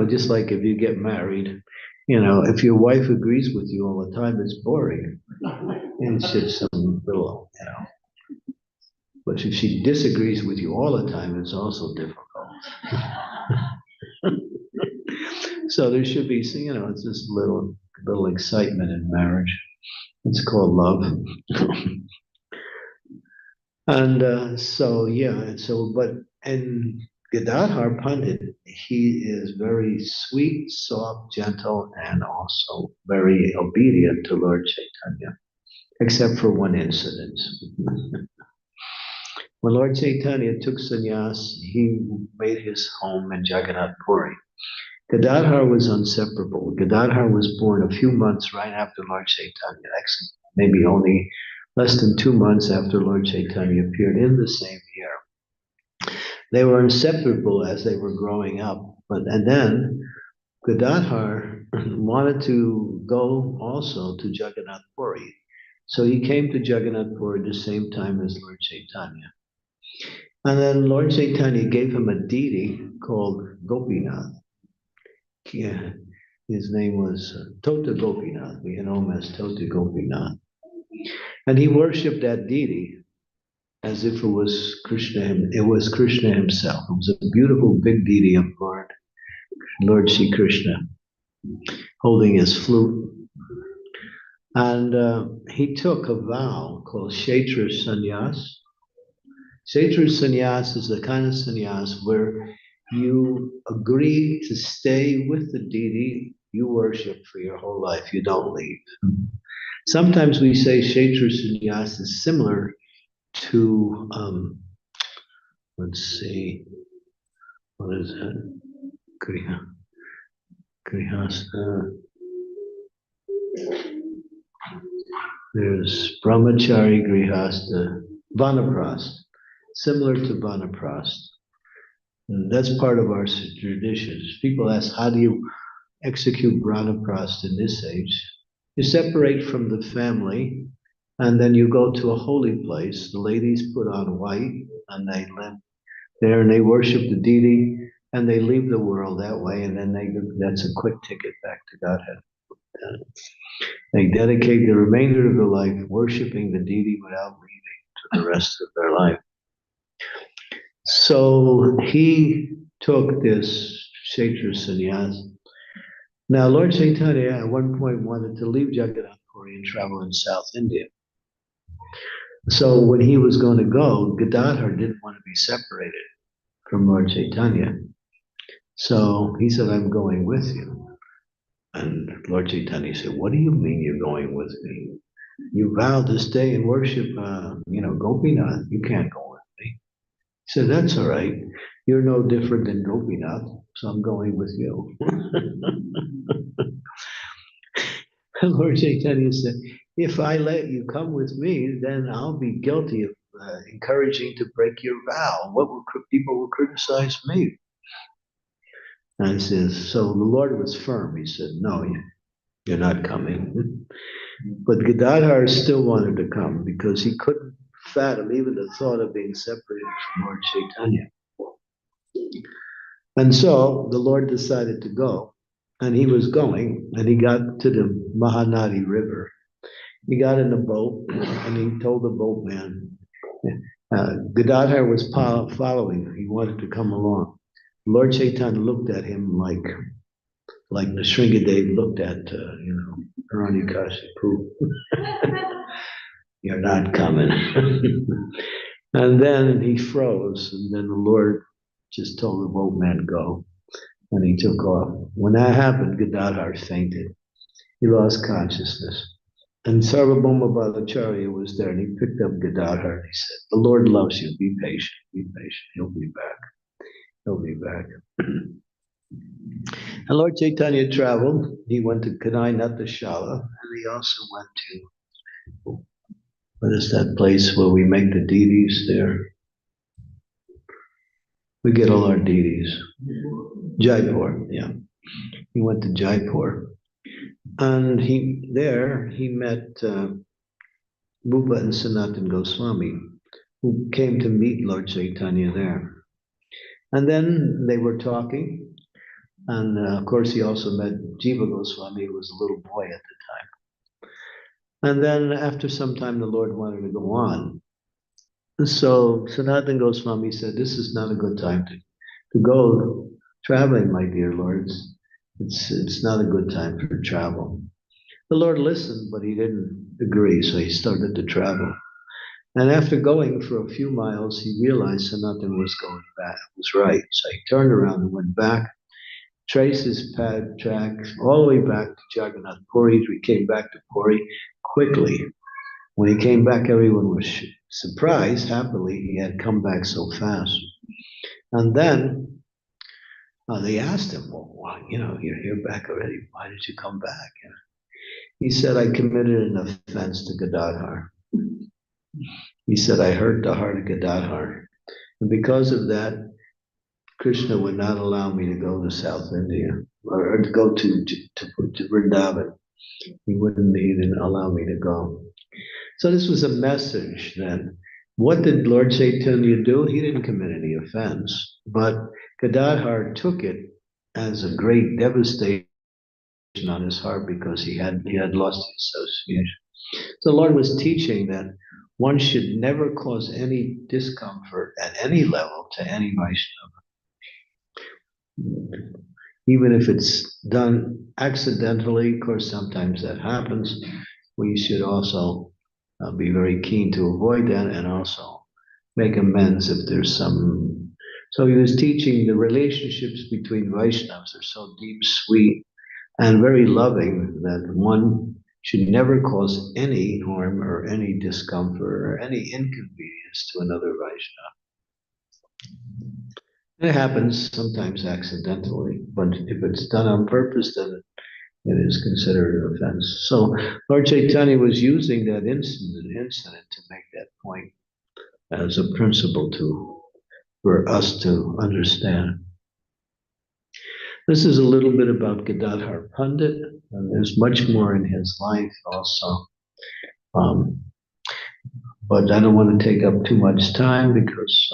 Just like if you get married, if your wife agrees with you all the time, it's boring. And it's just some little, But if she disagrees with you all the time, it's also difficult. So there should be, it's just little excitement in marriage. It's called love. And and Gadadhar Pandit, he is very sweet, soft, gentle, and also very obedient to Lord Chaitanya, except for one incident. When Lord Chaitanya took sannyas, he made his home in Jagannath Puri. Gadadhar was inseparable. Gadadhar was born a few months right after Lord Chaitanya, actually maybe only less than 2 months after Lord Chaitanya appeared in the same year. They were inseparable as they were growing up. And then Gadadhar wanted to go also to Jagannath Puri. So he came to Jagannath Puri the same time as Lord Chaitanya. And then Lord Chaitanya gave him a deity called Gopinath. Yeah. His name was Tota Gopinath. We know him as Tota Gopinath. And he worshipped that deity as if it was Krishna. It was Krishna himself. It was a beautiful big deity of Lord Sri Krishna, holding his flute. And he took a vow called Kshetra Sannyas. Kshetra Sannyas is the kind of sannyas where you agree to stay with the deity you worship for your whole life. You don't leave. Sometimes we say Kshetra Sannyas is similar to, let's see, what is that? Grihastha. There's Brahmachari, Grihastha, Vanaprast, similar to Vanaprast. And that's part of our traditions. People ask, how do you execute Vanaprast in this age? You separate from the family, and then you go to a holy place. The ladies put on white, and they live there, and they worship the deity, and they leave the world that way, and then that's a quick ticket back to Godhead. They dedicate the remainder of their life worshiping the deity without leaving to the rest of their life. So he took this Kshetra sannyas. Now, Lord Chaitanya at one point wanted to leave Jagannath Puri and travel in South India. So when he was going to go, Gadadhar didn't want to be separated from Lord Chaitanya. So he said, I'm going with you. And Lord Chaitanya said, what do you mean you're going with me? You vowed to stay and worship, Gopinath. You can't go with me. He said, that's all right. You're no different than Gopinath, so I'm going with you. And Lord Chaitanya said, if I let you come with me, then I'll be guilty of encouraging to break your vow. People will criticize me. And he says, so the Lord was firm. He said, no, you're not coming. But Gadadhar still wanted to come because he couldn't fathom even the thought of being separated from Lord Chaitanya. And so the Lord decided to go, and he was going, and he got to the Mahanadi River. He got in a boat, and he told the boatman, Gadadhar was following. He wanted to come along. Lord Chaitanya looked at him like Nrsingadev looked at, Hiranyakashipu. You're not coming. And then he froze, and then the Lord just told the boatman go, and he took off. When that happened, Gadadhar fainted. He lost consciousness. And Sarvabhauma Bhattacharya was there, and he picked up Gadadhar, and he said, the Lord loves you, be patient, he'll be back. He'll be back. And Lord Chaitanya traveled. He went to Kanai Natashala, and he also went to, what is that place where we make the deities there? We get all our deities. Jaipur, yeah. He went to Jaipur. And he met Rupa and Sanatan Goswami, who came to meet Lord Chaitanya there. And then they were talking. And of course, he also met Jiva Goswami, who was a little boy at the time. And then after some time, the Lord wanted to go on. So Sanatan Goswami said, this is not a good time to go traveling, my dear lords. It's not a good time for travel. The Lord listened, but he didn't agree, so he started to travel. And after going for a few miles, he realized Sanatan was going back, was right. So he turned around and went back, traced his tracks all the way back to Jagannath Puri. We came back to Puri quickly. When he came back, everyone was surprised, happily, he had come back so fast. And then they asked him, well, you're here back already. Why did you come back? He said, I committed an offense to Gadadhar. He said, I hurt the heart of Gadadhar. And because of that, Krishna would not allow me to go to South India or to go to Vrindavan. He didn't allow me to go. So this was a message then. What did Lord Chaitanya do? He didn't commit any offense, but Gadadhar took it as a great devastation on his heart because he had lost the association. So the Lord was teaching that one should never cause any discomfort at any level to any Vaishnava, even if it's done accidentally. Of course, sometimes that happens. We should also be very keen to avoid that and also make amends if there's some. So he was teaching the relationships between Vaishnavas are so deep, sweet, and very loving that one should never cause any harm or any discomfort or any inconvenience to another Vaishnava. It happens sometimes accidentally, but if it's done on purpose, then it is considered an offense. So Lord Chaitanya was using that incident to make that point as a principle for us to understand. This is a little bit about Gadadhar Pandit, and there's much more in his life also. But I don't want to take up too much time because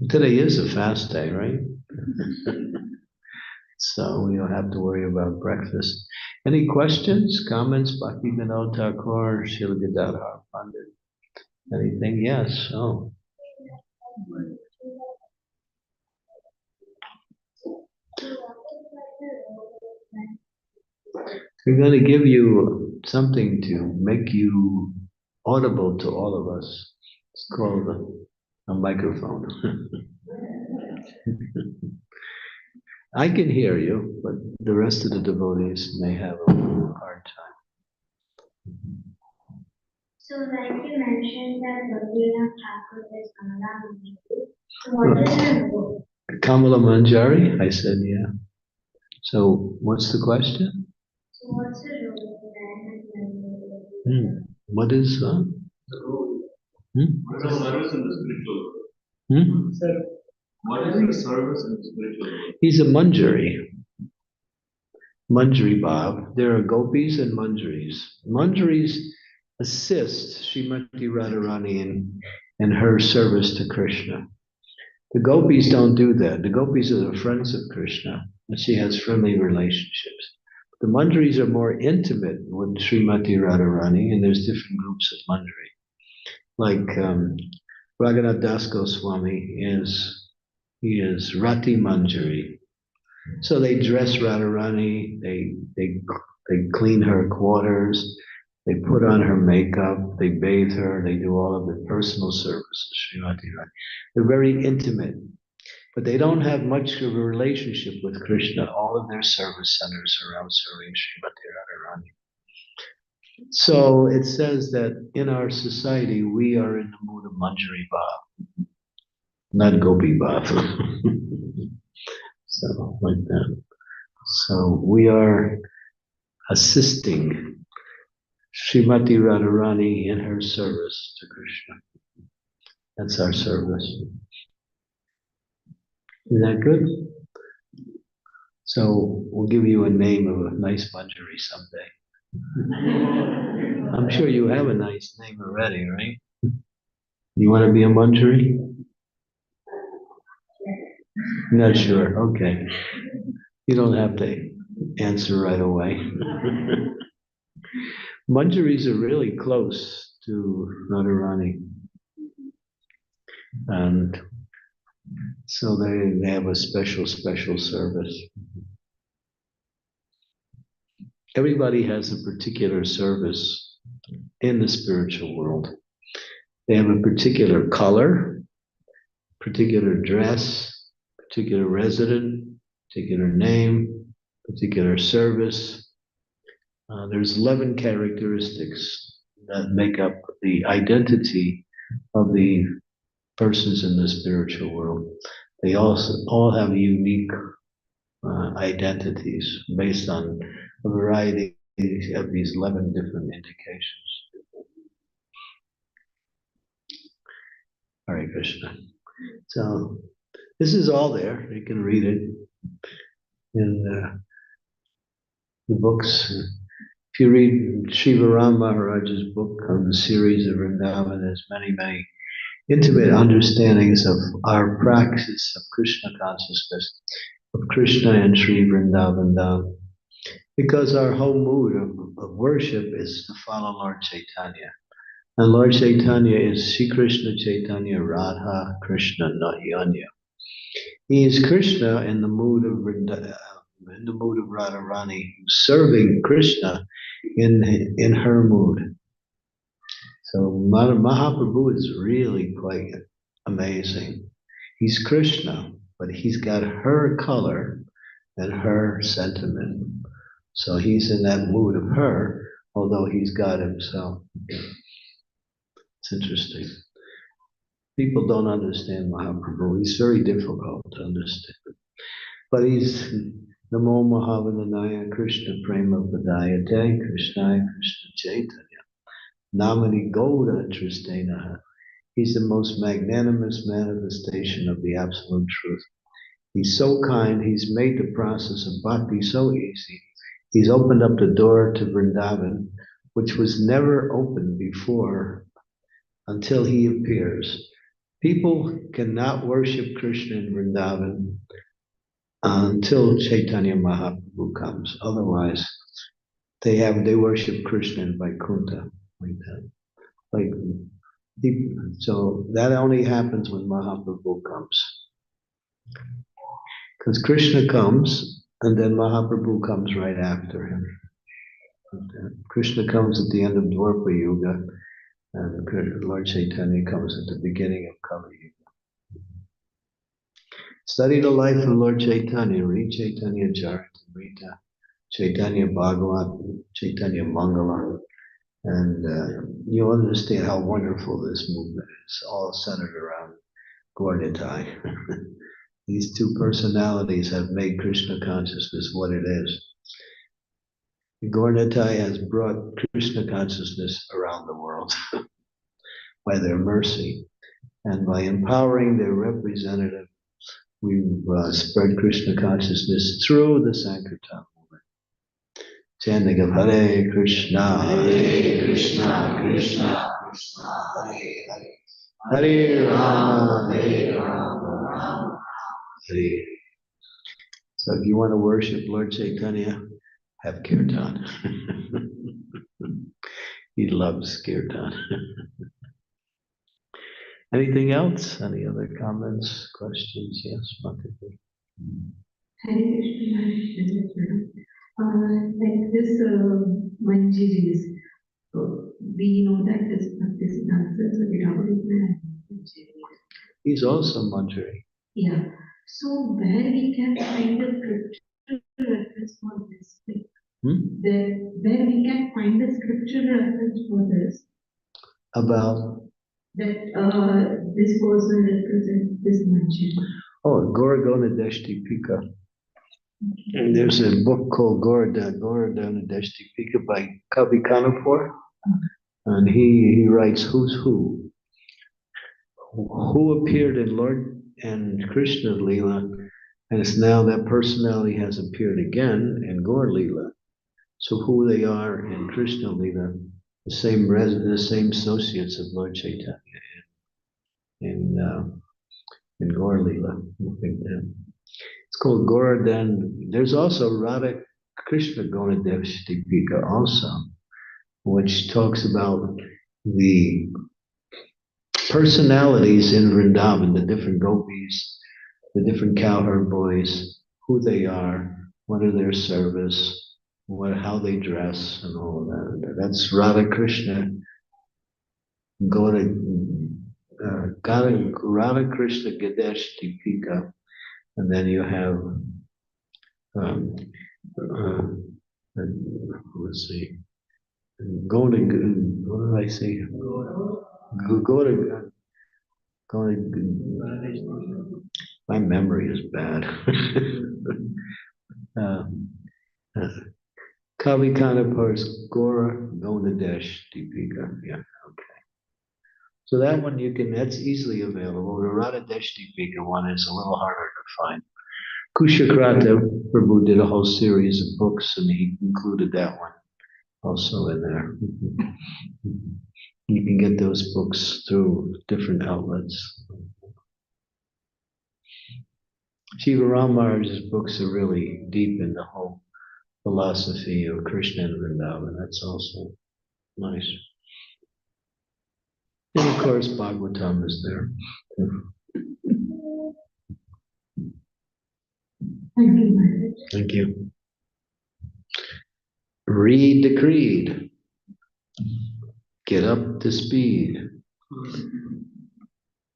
today is a fast day, right? So we don't have to worry about breakfast. Any questions, comments, Bhaktivinod Thakur, Srila Gadadhar Pandit? Anything? Yes. Oh. We're going to give you something to make you audible to all of us. It's called a microphone. I can hear you, but the rest of the devotees may have a hard time. So, like you mentioned that Bhaktivinod Thakur is Kamala Manjari. So, what is her role? Kamala Manjari? I said, yeah. So, what's the question? So, what's her role? What is the role? What is the service in the spiritual world? What is the service in the spiritual world? He's a Manjari. Manjari Bhav. There are gopis and Manjaris. Manjaris assist Srimati Radharani in her service to Krishna. The gopis don't do that. The gopis are the friends of Krishna, and she has friendly relationships. The Manjaris are more intimate with Srimati Radharani, and there's different groups of Manjari. Like Raghunath Das Goswami he is Rati Manjari. So they dress Radharani, they clean her quarters, they put on her makeup, they bathe her, they do all of the personal services, Srimati Radharani. They're very intimate, but they don't have much of a relationship with Krishna. All of their service centers around serving Srimati Radharani. So it says that in our society, we are in the mood of Manjari Bhav, not Gopi Bhav. So, like that. So we are assisting Srimati Radharani in her service to Krishna. That's our service. Is that good? So we'll give you a name of a nice Manjari someday. I'm sure you have a nice name already, right? You want to be a Manjari? Not sure. Okay. You don't have to answer right away. Manjaris are really close to Radharani. And so they have a special service. Everybody has a particular service in the spiritual world. They have a particular color, particular dress, particular resident, particular name, particular service. There's 11 characteristics that make up the identity of the persons in the spiritual world. They also all have unique identities based on a variety of these 11 different indications. Hare Krishna. So this is all there. You can read it in the books. If you read Shivaram Maharaj's book on the series of Vrindavan, there's many intimate understandings of our practice of Krishna consciousness, of Krishna and Sri Vrindavan Dham. Because our whole mood of worship is to follow Lord Chaitanya. And Lord Chaitanya is Sri Krishna Chaitanya Radha Krishna Nahyanya. He is Krishna in the mood of Radharani, serving Krishna in her mood. So Mahaprabhu is really quite amazing. He's Krishna, but he's got her color and her sentiment. So he's in that mood of her, although he's God himself. It's interesting. People don't understand Mahaprabhu. He's very difficult to understand. But he's Namo Mahavananaya Krishna Prema Padayate Krishnaya Krishna Chaitanya Namani Goda Tristenaha. He's the most magnanimous manifestation of the absolute truth. He's so kind, he's made the process of bhakti so easy. He's opened up the door to Vrindavan, which was never opened before until he appears. People cannot worship Krishna in Vrindavan until Chaitanya Mahaprabhu comes. Otherwise, they worship Krishna in Vaikuntha like that. So that only happens when Mahaprabhu comes. Because Krishna comes, and then Mahaprabhu comes right after him. Krishna comes at the end of Dwapara Yuga, and Lord Chaitanya comes at the beginning of Kali Yuga. Study the life of Lord Chaitanya, read Chaitanya Charitamrita, Chaitanya Bhagavat, Chaitanya Mangala, and you'll understand how wonderful this movement is, all centered around Gaura. These two personalities have made Krishna consciousness what it is. Gaura has brought Krishna consciousness around the world by their mercy, and by empowering their representative, we've spread Krishna consciousness through the Sankirtan movement. Chanting of Hare Krishna, Krishna Krishna, Hare Hare, Hare Rama, Rama, Hare. So if you want to worship Lord Chaitanya, have kirtan. He loves kirtan. Anything else? Any other comments, questions? Yes, Bhakti. Hare Krishna. Like this Manjiris, we know that this practice dances with Bhaktivinod Thakur. He's also Manjari. Yeah. So where we can find the scriptural reference for this? Like, where we can find the scriptural reference for this? About? That this person represents this Manjari. Oh, Goragona Deshtipika. And there's a book called Goradana Deshtipika by Kavi Kanapur. And he writes who's who. Who appeared in Lord and Krishna Leela, and it's now that personality has appeared again in Gaur Leela. So who they are in Krishna Leela, the same associates of Lord Chaitanya in Gaur Leela. It's called Goradan. There's also Radha Krishna Gonadevshtipika also, which talks about the personalities in Vrindavan, the different gopis, the different cowherd boys, who they are, what are their service, how they dress, and all of that. That's Radha Krishna Radha Krishna Gadesh Deepika, and then you have let's see, what did I say? My memory is bad. Kavi Kanapur's Gora Gonadesh Deepika. Yeah, okay. So that one that's easily available. The Radha Desh Deepika one is a little harder to find. Kushakrata Prabhu did a whole series of books, and he included that one also in there. You can get those books through different outlets. Shiva Ram Maharaj's books are really deep in the whole philosophy of Krishna and Vrindavan. That's also nice. And of course, Bhagavatam is there. Thank you, Maharaj. Thank you. Read the creed. Get up to speed.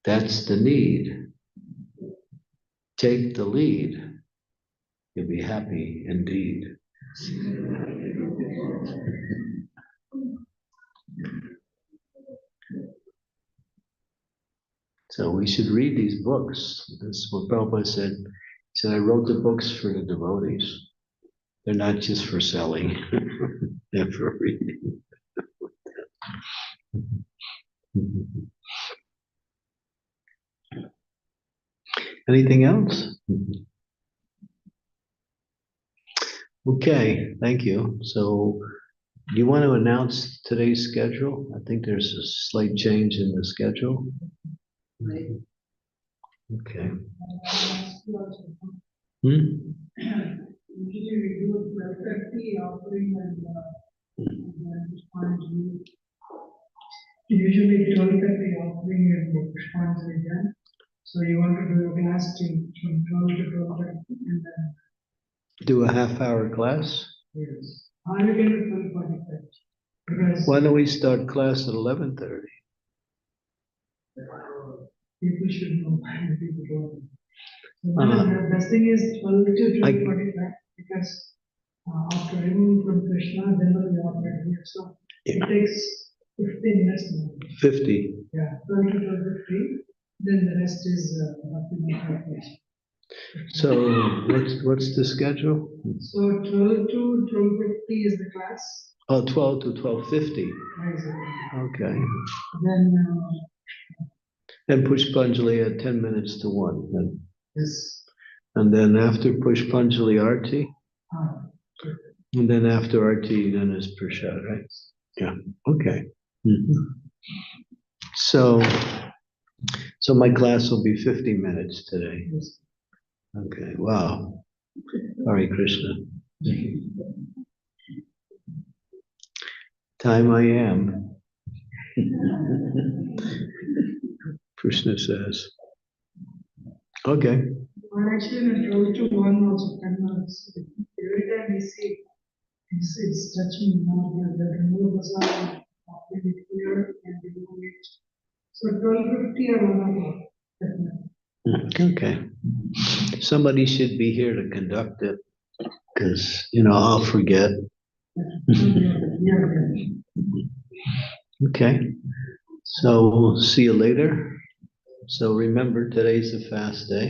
That's the need. Take the lead. You'll be happy indeed. So we should read these books. That's what Prabhupada said. He said, I wrote the books for the devotees. They're not just for selling. They're for reading. Anything else? Okay, thank you. So do you want to announce today's schedule? I think there's a slight change in the schedule. Okay. Usually we do 12:30 offering and Pushpanjali. Usually 12:30 offering and Pushpanjali. So you want to do a class from 12 to 12:30 and then. Do a half-hour class? Yes. Or you can do 12:45. Because Why don't we start class at 11:30? people should know. People don't. The best thing is 12 to 12:45 because after removing from Krishna, then we operate here. So it takes 15 minutes. 50. Yeah, 12 to 12:50. Then the rest is Bhaktivinod Thakur. So what's the schedule? So 12 to 12:50 is the class. Oh, 12 to 12:50. Exactly. Okay. Then And Pushpanjali at 10 minutes to 1. Then. yes. And then after Pushpanjali Arti, Okay. and then after Arti, then is Prashad, right? Yeah, okay. So my class will be 50 minutes today. Yes. Okay, wow. Hare Krishna. Time I am. Krishna says. Okay. Or actually, in 12 to 1 also 10 minutes. Every time we see it's touching now, the more bazaar, we clear and we move it. So 12:50 or 1 o'clock. Definitely. Okay. Somebody should be here to conduct it because, I'll forget. Okay. So we'll see you later. So remember, today's a fast day.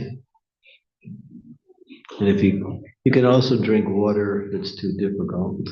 And if you can also drink water if it's too difficult.